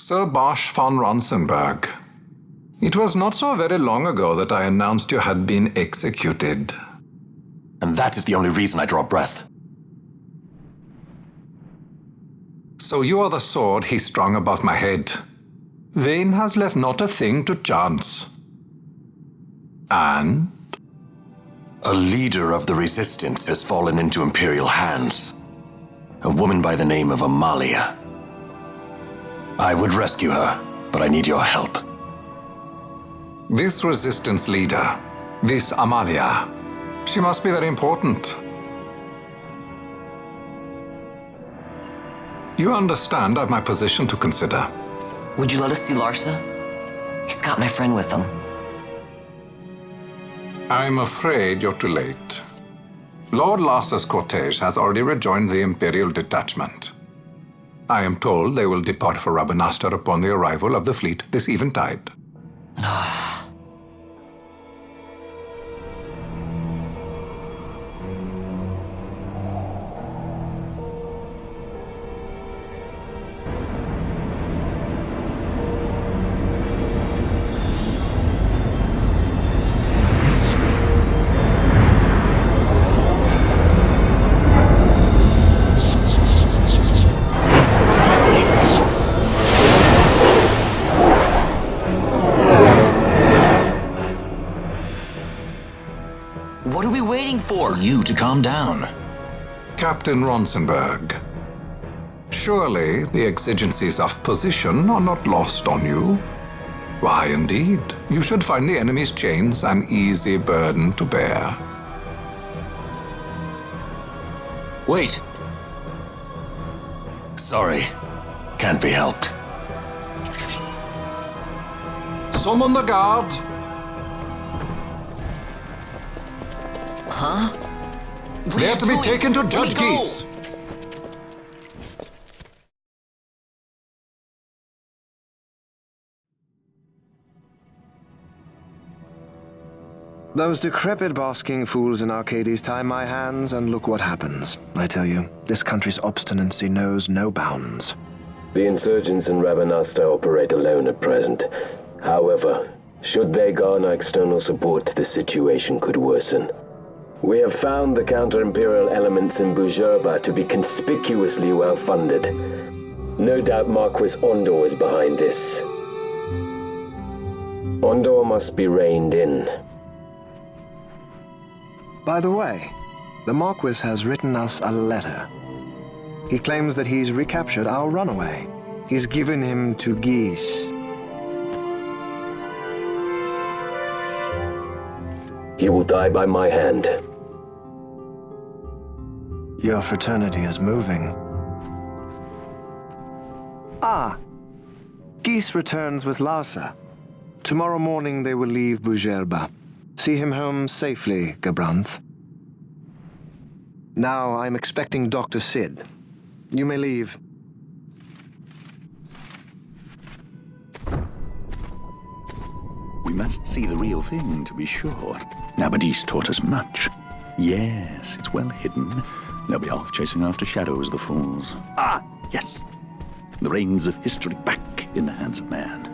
Sir Basch von Ronsenberg. It was not so very long ago that I announced you had been executed. And that is the only reason I draw breath. So you are the sword he strung above my head. Vaan has left not a thing to chance. And? A leader of the resistance has fallen into Imperial hands. A woman by the name of Amalia. I would rescue her, but I need your help. This resistance leader, this Amalia, she must be very important. You understand I've my position to consider. Would you let us see Larsa? He's got my friend with him. I'm afraid you're too late. Lord Larsa's cortege has already rejoined the Imperial detachment. I am told they will depart for Rabanastre upon the arrival of the fleet this eventide. What are we waiting for? You to calm down. Captain Ronsenberg, surely the exigencies of position are not lost on you. Why, indeed, you should find the enemy's chains an easy burden to bear. Wait. Sorry. Can't be helped. Summon the guard. Huh? They are to be taken to Judge Geese. Those decrepit basking fools in Arcades tie my hands, and look what happens. I tell you, this country's obstinacy knows no bounds. The insurgents in Rabanastre operate alone at present. However, should they garner external support, the situation could worsen. We have found the counter-imperial elements in Bujerba to be conspicuously well-funded. No doubt Marquis Ondor is behind this. Ondor must be reined in. By the way, the Marquis has written us a letter. He claims that he's recaptured our runaway. He's given him to Geese. He will die by my hand. Your fraternity is moving. Ah! Geese returns with Larsa. Tomorrow morning they will leave Bujerba. See him home safely, Gabranth. Now I'm expecting Dr. Sid. You may leave. We must see the real thing, to be sure. Nabadis taught us much. Yes, it's well hidden. They'll be off chasing after shadows, the fools. Ah, yes. The reins of history back in the hands of man.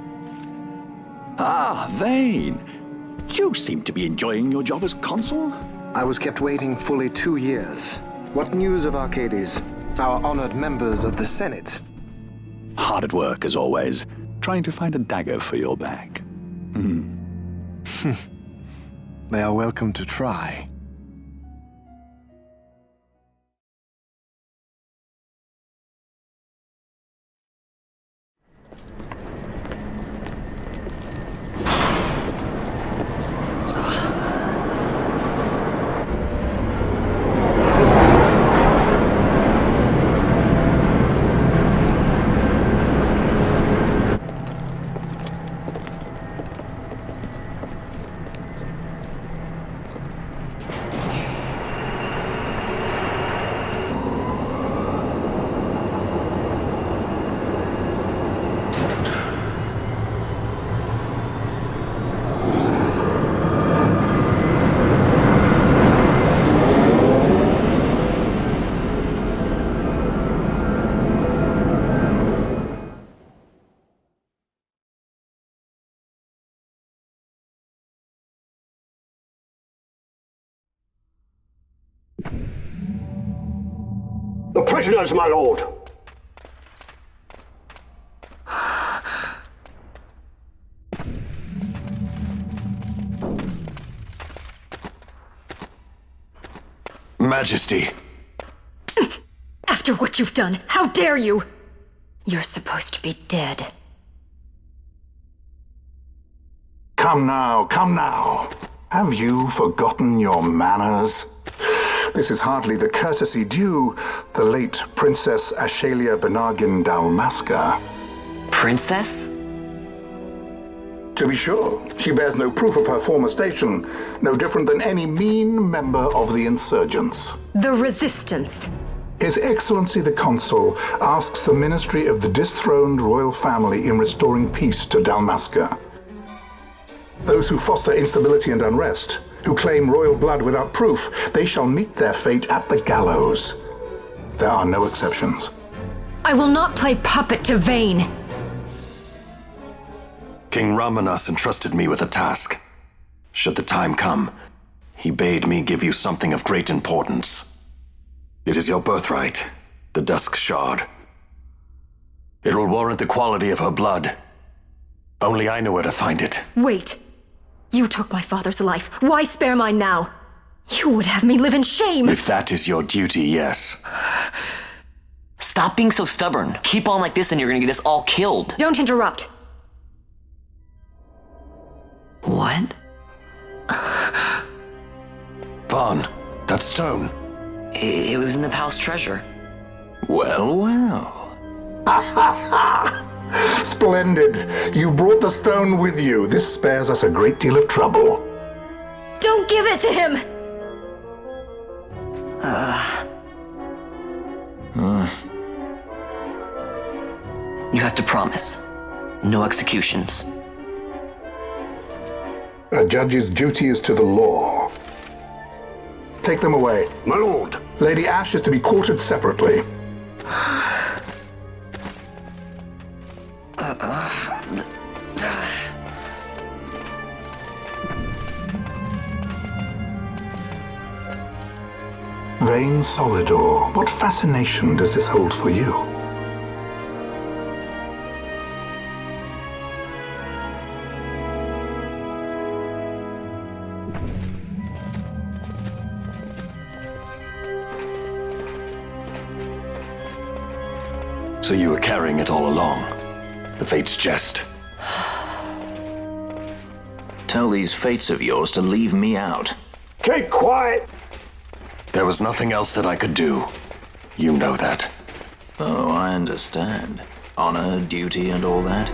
Ah, Vaan. You seem to be enjoying your job as consul. I was kept waiting fully 2 years. What news of Arcades? Our honored members of the Senate? Hard at work, as always, trying to find a dagger for your back. They are welcome to try. The prisoners, my lord! Majesty. After what you've done, how dare you? You're supposed to be dead. Come now, come now. Have you forgotten your manners? This is hardly the courtesy due the late Princess Ashalia Benargin Dalmasca. Princess? To be sure, she bears no proof of her former station, no different than any mean member of the insurgents. The Resistance. His Excellency the Consul asks the ministry of the dethroned royal family in restoring peace to Dalmasca. Those who foster instability and unrest, who claim royal blood without proof, they shall meet their fate at the gallows. There are no exceptions. I will not play puppet to Vaan. King Ramanas entrusted me with a task. Should the time come, he bade me give you something of great importance. It is your birthright, the Dusk Shard. It will warrant the quality of her blood. Only I know where to find it. Wait. You took my father's life. Why spare mine now? You would have me live in shame. If that is your duty, yes. Stop being so stubborn. Keep on like this and you're gonna get us all killed. Don't interrupt. What? Vaan, that stone. It was in the palace treasure. Well, well. Splendid. You've brought the stone with you. This spares us a great deal of trouble. Don't give it to him! You have to promise. No executions. A judge's duty is to the law. Take them away. My lord! Lady Ash is to be quartered separately. Vaan Solidor, what fascination does this hold for you? So you were carrying it all along. The Fate's jest. Tell these fates of yours to leave me out. Keep quiet! There was nothing else that I could do. You know that. Oh, I understand. Honor, duty, and all that.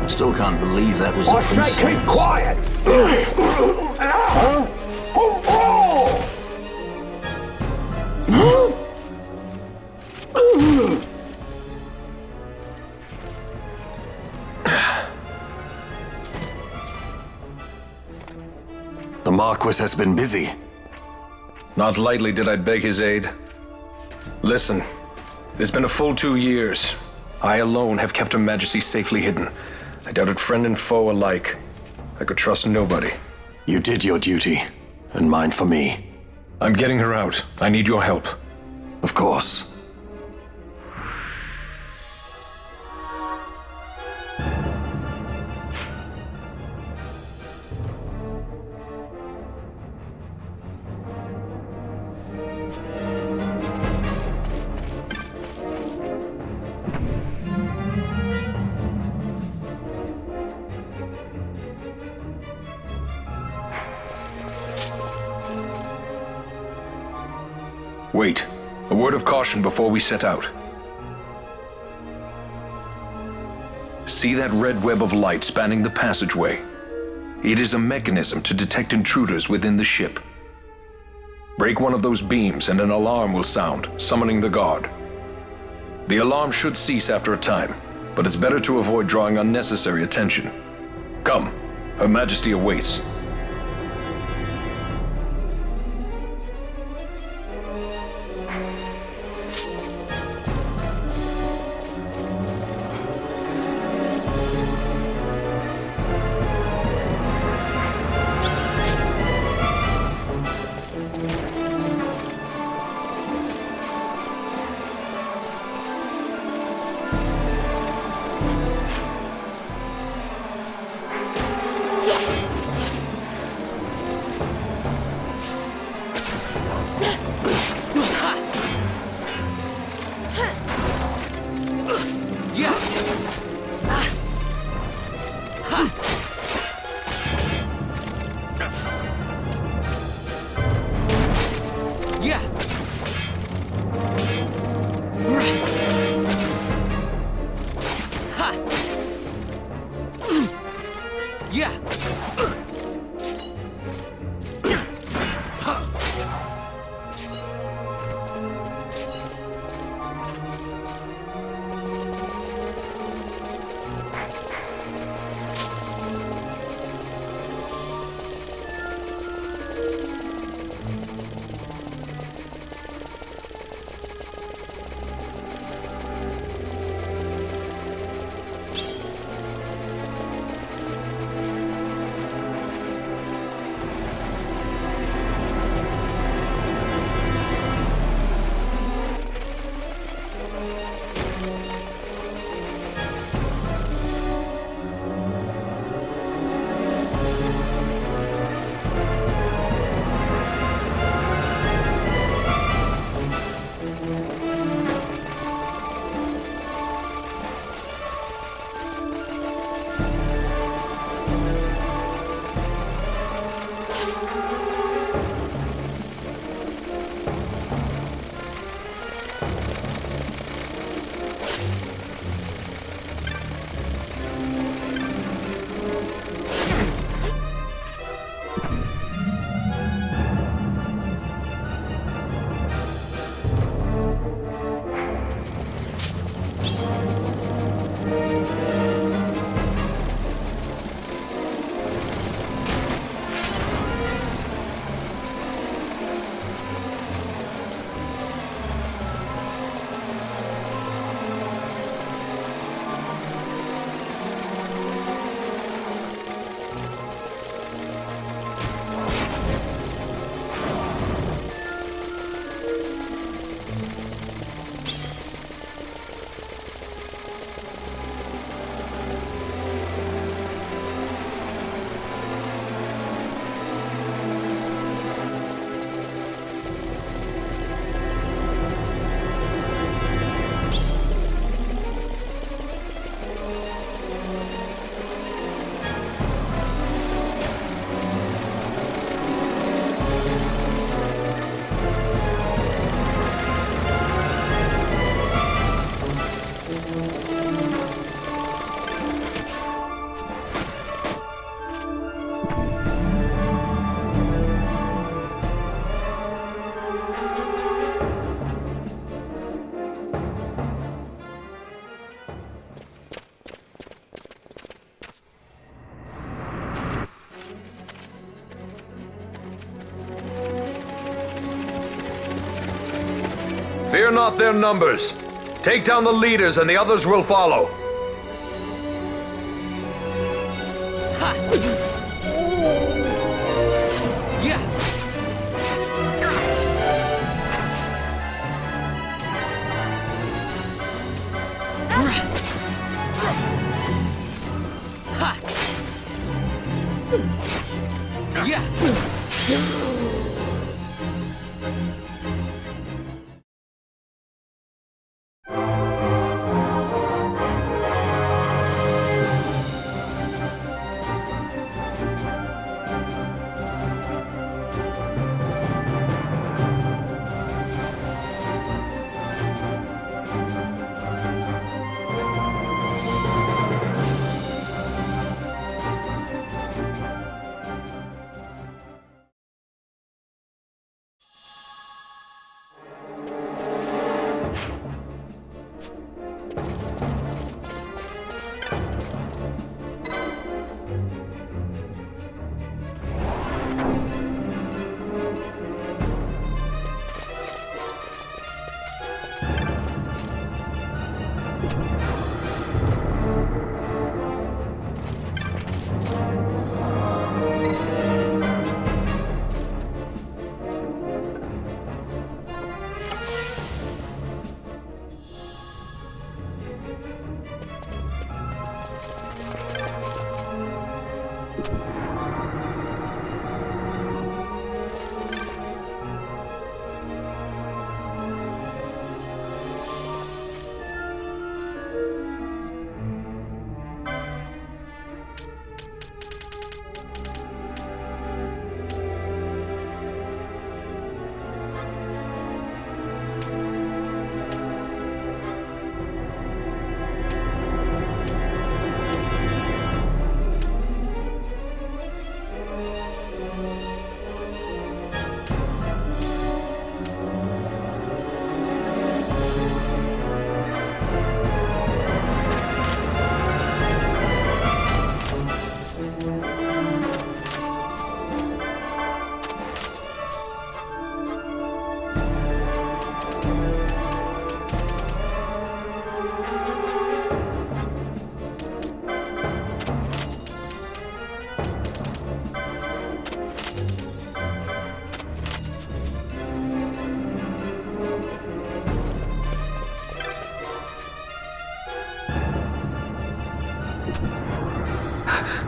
I still can't believe that was a I say princess. keep quiet! The Marquis has been busy. Not lightly did I beg his aid. Listen, it's been a full 2 years. I alone have kept Her Majesty safely hidden. I doubted friend and foe alike. I could trust nobody. You did your duty, and mine for me. I'm getting her out. I need your help. Of course. Wait. A word of caution before we set out. See that red web of light spanning the passageway? It is a mechanism to detect intruders within the ship. Break one of those beams and an alarm will sound, summoning the guard. The alarm should cease after a time, but it's better to avoid drawing unnecessary attention. Come, Her Majesty awaits. Yeah. Yeah. Ha. Yeah. Fear not their numbers. Take down the leaders and the others will follow. Ha. Yeah. Ha. Yeah.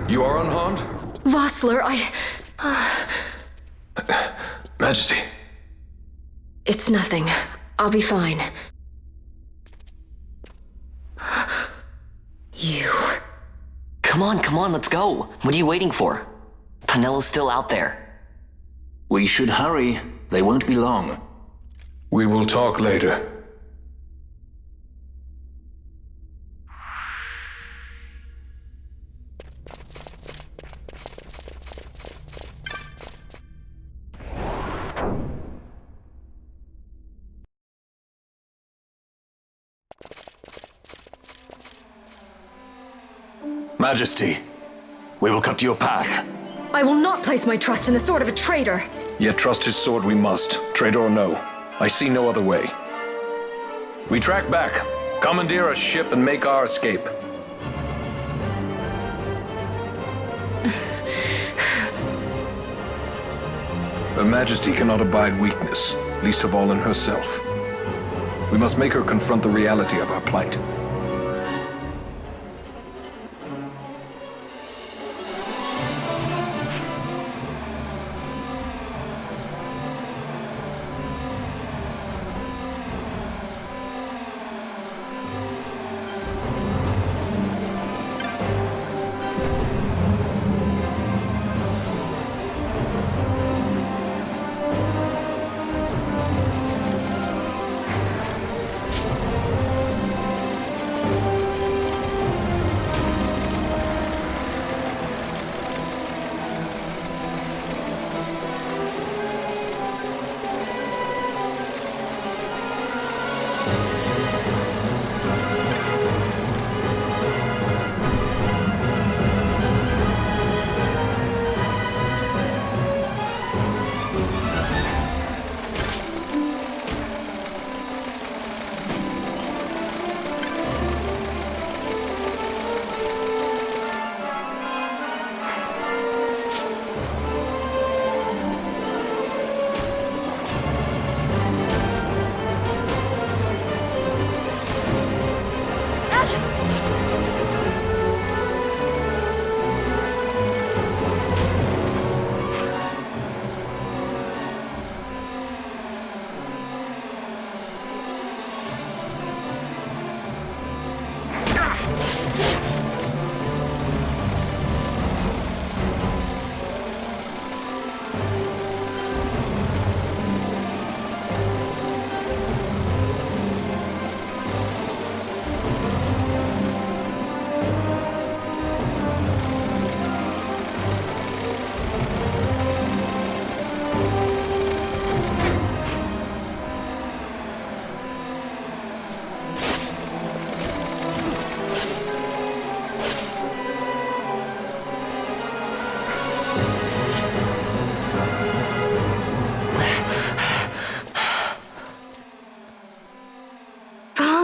You are unharmed? Vossler, Majesty. It's nothing. I'll be fine. You... Come on, let's go. What are you waiting for? Penello's still out there. We should hurry. They won't be long. We will talk later. Majesty, we will cut your path. I will not place my trust in the sword of a traitor. Yet trust his sword we must, traitor or no. I see no other way. We track back, commandeer a ship and make our escape. Her Majesty cannot abide weakness, least of all in herself. We must make her confront the reality of our plight.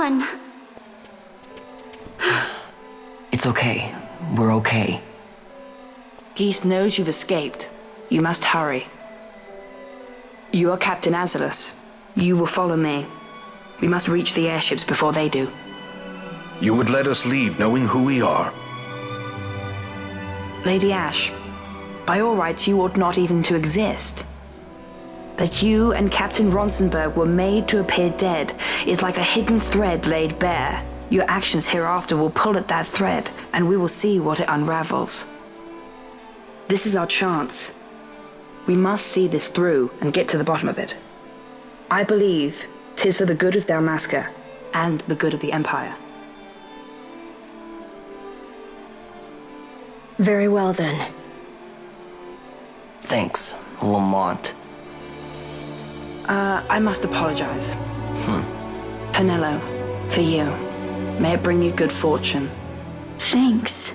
Vaan. It's okay. We're okay. Geese knows you've escaped. You must hurry. You are Captain Azalus. You will follow me. We must reach the airships before they do. You would let us leave knowing who we are? Lady Ash, by all rights you ought not even to exist. That you and Captain Ronsenberg were made to appear dead is like a hidden thread laid bare. Your actions hereafter will pull at that thread, and we will see what it unravels. This is our chance. We must see this through and get to the bottom of it. I believe 'tis for the good of Dalmasca and the good of the Empire. Very well, then. Thanks, Lamont. I must apologize. Penello, for you. May it bring you good fortune. Thanks.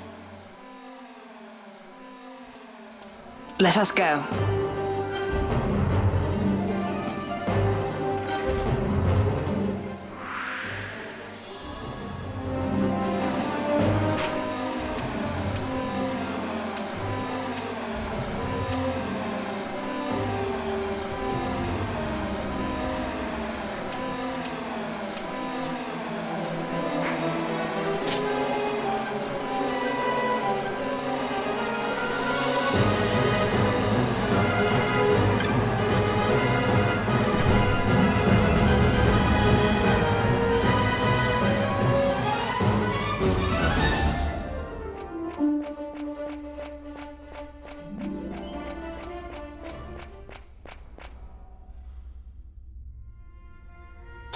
Let us go.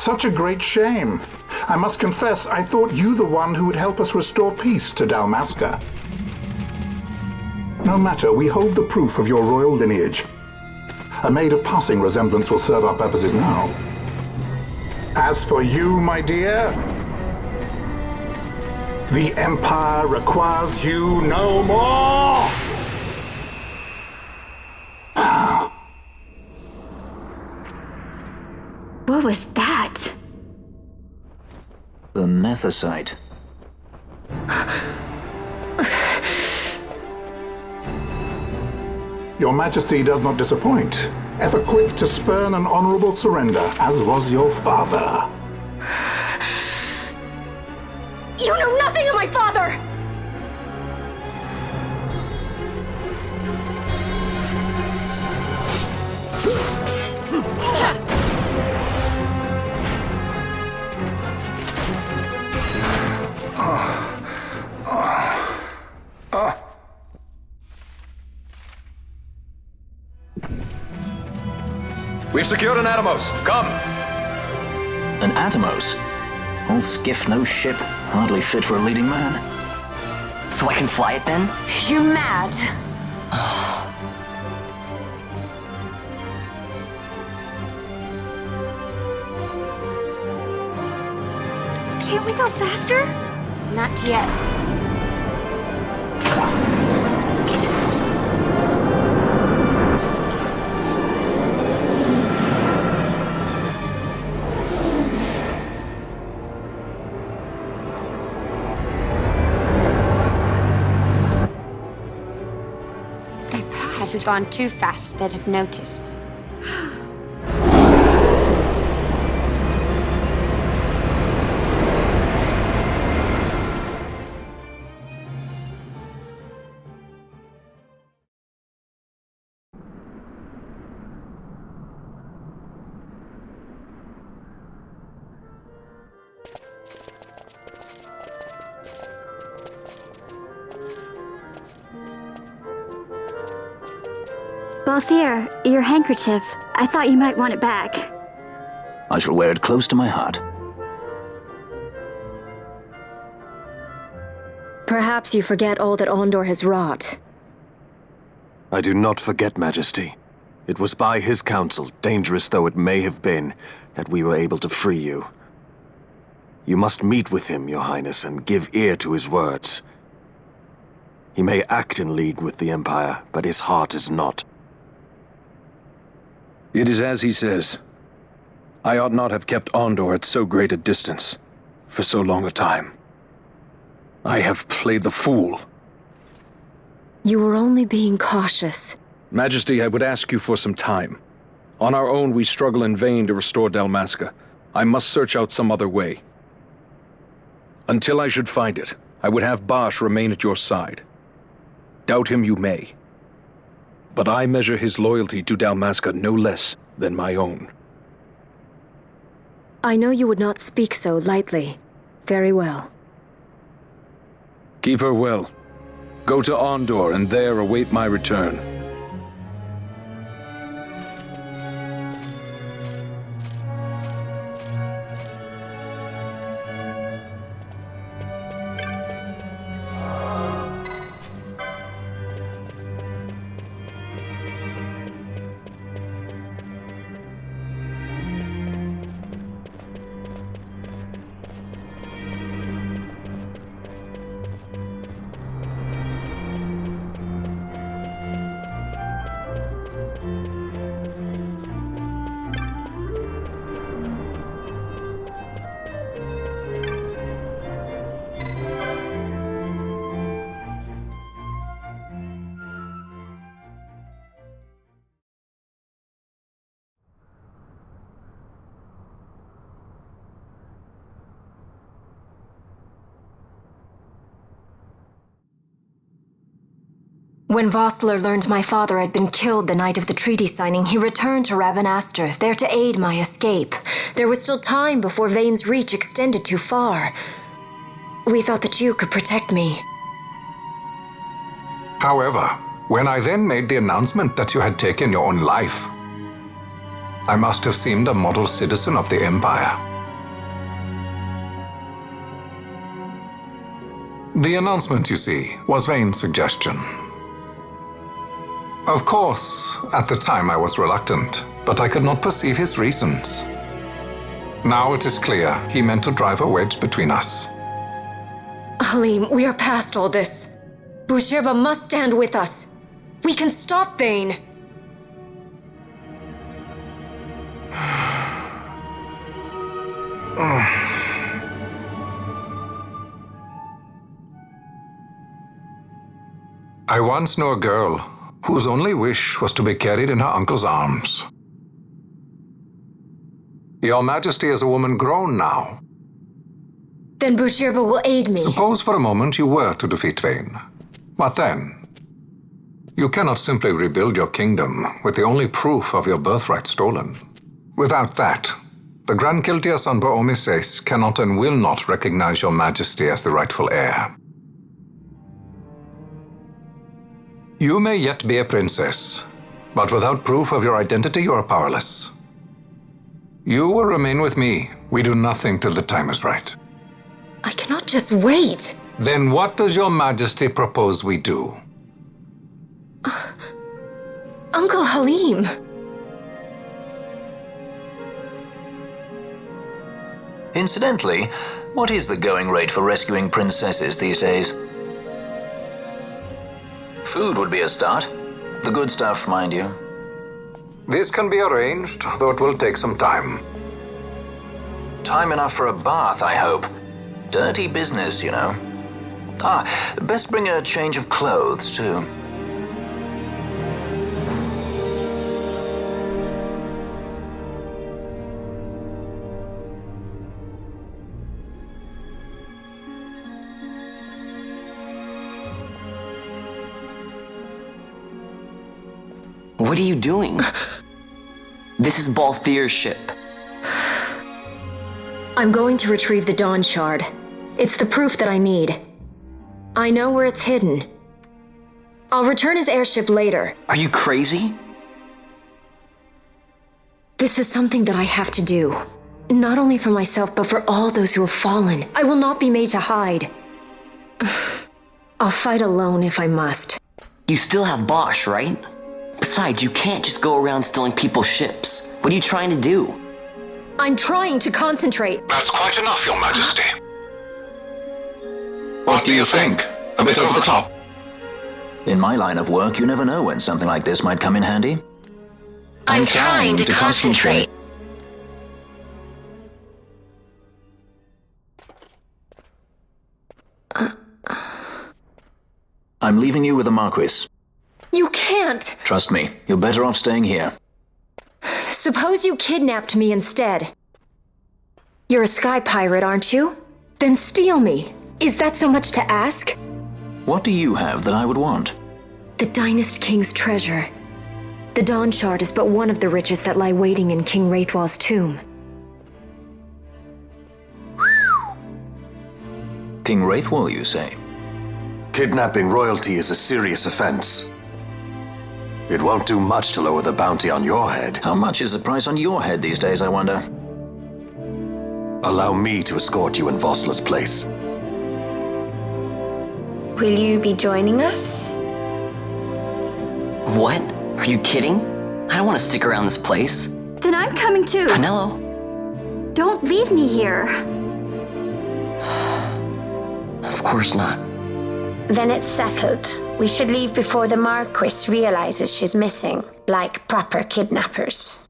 Such a great shame. I must confess, I thought you the one who would help us restore peace to Dalmasca. No matter, we hold the proof of your royal lineage. A maid of passing resemblance will serve our purposes now. As for you, my dear, the Empire requires you no more! What was that? The Nethicite. Your Majesty does not disappoint. Ever quick to spurn an honorable surrender, as was your father. You know nothing of my father! We've secured an Atomos. Come! An Atomos? All skiff, no ship. Hardly fit for a leading man. So I can fly it then? You mad? Can't we go faster? Not yet. Has it gone too fast that I've noticed? Balthier, your handkerchief. I thought you might want it back. I shall wear it close to my heart. Perhaps you forget all that Ondor has wrought. I do not forget, Majesty. It was by his counsel, dangerous though it may have been, that we were able to free you. You must meet with him, Your Highness, and give ear to his words. He may act in league with the Empire, but his heart is not. It is as he says. I ought not have kept Ondor at so great a distance, for so long a time. I have played the fool. You were only being cautious. Majesty, I would ask you for some time. On our own, we struggle in vain to restore Dalmasca. I must search out some other way. Until I should find it, I would have Basch remain at your side. Doubt him you may. But I measure his loyalty to Dalmasca no less than my own. I know you would not speak so lightly. Very well. Keep her well. Go to Ondor and there await my return. When Vostler learned my father had been killed the night of the treaty signing, he returned to Rabanastre, there to aid my escape. There was still time before Vane's reach extended too far. We thought that you could protect me. However, when I then made the announcement that you had taken your own life, I must have seemed a model citizen of the Empire. The announcement, you see, was Vane's suggestion. Of course, at the time I was reluctant, but I could not perceive his reasons. Now it is clear he meant to drive a wedge between us. Halim, we are past all this. Bushirba must stand with us. We can stop Vane. I once knew a girl whose only wish was to be carried in her uncle's arms. Your Majesty is a woman grown now. Then Bushirba will aid me. Suppose for a moment you were to defeat Vane. What then? You cannot simply rebuild your kingdom with the only proof of your birthright stolen. Without that, the Grand Kiltia Sanba Omises cannot and will not recognize your Majesty as the rightful heir. You may yet be a princess, but without proof of your identity, you are powerless. You will remain with me. We do nothing till the time is right. I cannot just wait. Then what does your Majesty propose we do? Uncle Halim. Incidentally, what is the going rate for rescuing princesses these days? Food would be a start. The good stuff, mind you. This can be arranged, though it will take some time. Time enough for a bath, I hope. Dirty business, you know. Best bring a change of clothes, too. What are you doing? This is Balthier's ship. I'm going to retrieve the Dawn Shard. It's the proof that I need. I know where it's hidden. I'll return his airship later. Are you crazy? This is something that I have to do. Not only for myself, but for all those who have fallen. I will not be made to hide. I'll fight alone if I must. You still have Basch, right? Besides, you can't just go around stealing people's ships. What are you trying to do? I'm trying to concentrate. That's quite enough, Your Majesty. What do you think? A bit over the top? In my line of work, you never know when something like this might come in handy. I'm trying to concentrate. I'm leaving you with the Marquis. You can't! Trust me, you're better off staying here. Suppose you kidnapped me instead. You're a sky pirate, aren't you? Then steal me. Is that so much to ask? What do you have that I would want? The Dynast King's treasure. The Dawn Shard is but one of the riches that lie waiting in King Wraithwall's tomb. King Wraithwall, you say? Kidnapping royalty is a serious offense. It won't do much to lower the bounty on your head. How much is the price on your head these days, I wonder? Allow me to escort you in Vosla's place. Will you be joining us? What? Are you kidding? I don't want to stick around this place. Then I'm coming too. Penelo? Don't leave me here. Of course not. Then it's settled. We should leave before the Marquis realizes she's missing, like proper kidnappers.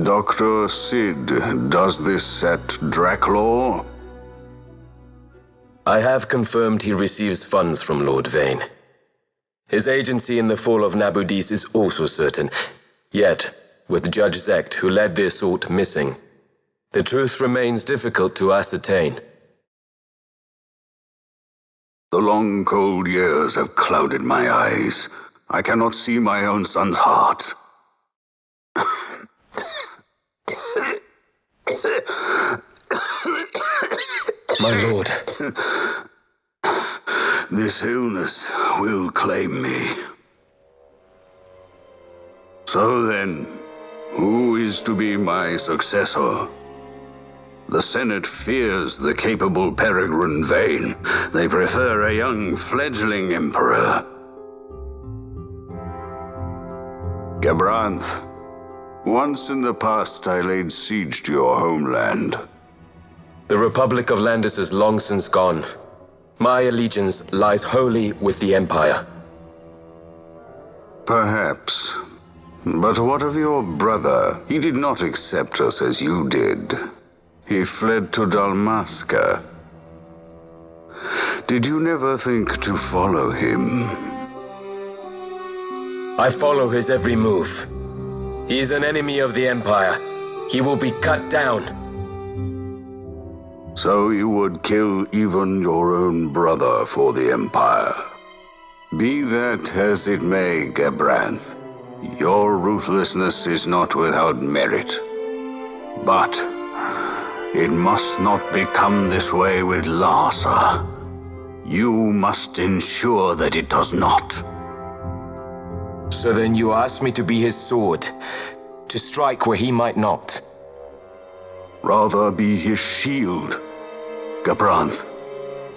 Dr. Sid, does this set Draclaw? I have confirmed he receives funds from Lord Vane. His agency in the fall of Nabudis is also certain. Yet, with Judge Zecht, who led the assault, missing, the truth remains difficult to ascertain. The long, cold years have clouded my eyes. I cannot see my own son's heart. My lord. This illness will claim me. So then, who is to be my successor? The Senate fears the capable Peregrine Vane. They prefer a young fledgling emperor. Gabranth, once in the past I laid siege to your homeland. The Republic of Landis is long since gone. My allegiance lies wholly with the Empire. Perhaps. But what of your brother? He did not accept us as you did. He fled to Dalmasca. Did you never think to follow him? I follow his every move. He is an enemy of the Empire. He will be cut down. So you would kill even your own brother for the Empire. Be that as it may, Gabranth, your ruthlessness is not without merit. But it must not become this way with Larsa. You must ensure that it does not. So then you ask me to be his sword, to strike where he might not. Rather be his shield. Gabranth,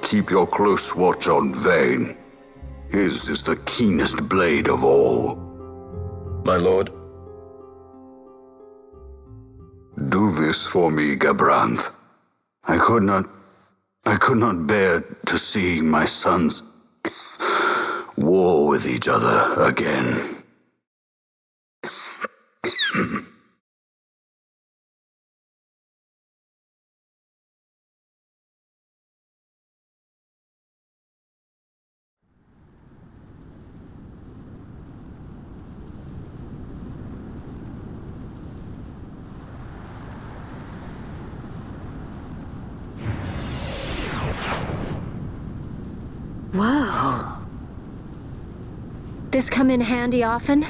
keep your close watch on Vane. His is the keenest blade of all. My lord. Do this for me, Gabranth. I could not bear to see my sons war with each other again. Whoa. This come in handy often?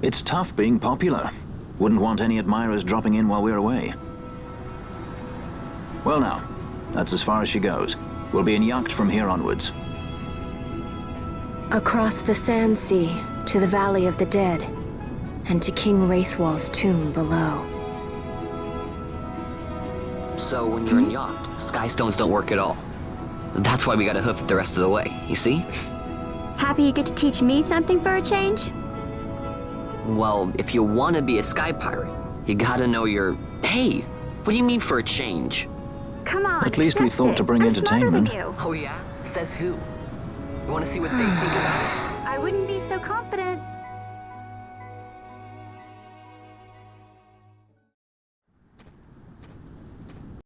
It's tough being popular. Wouldn't want any admirers dropping in while we're away. Well now, that's as far as she goes. We'll be in yacht from here onwards. Across the Sand Sea, to the Valley of the Dead, and to King Wraithwall's tomb below. So when you're in yacht, skystones don't work at all. That's why we gotta hoof it the rest of the way, you see? Happy you get to teach me something for a change? Well, if you want to be a sky pirate, you gotta know your... Hey, what do you mean for a change? Come on, at least we thought to bring entertainment. Oh yeah? Says who? You want to see what they think about it? I wouldn't be so confident.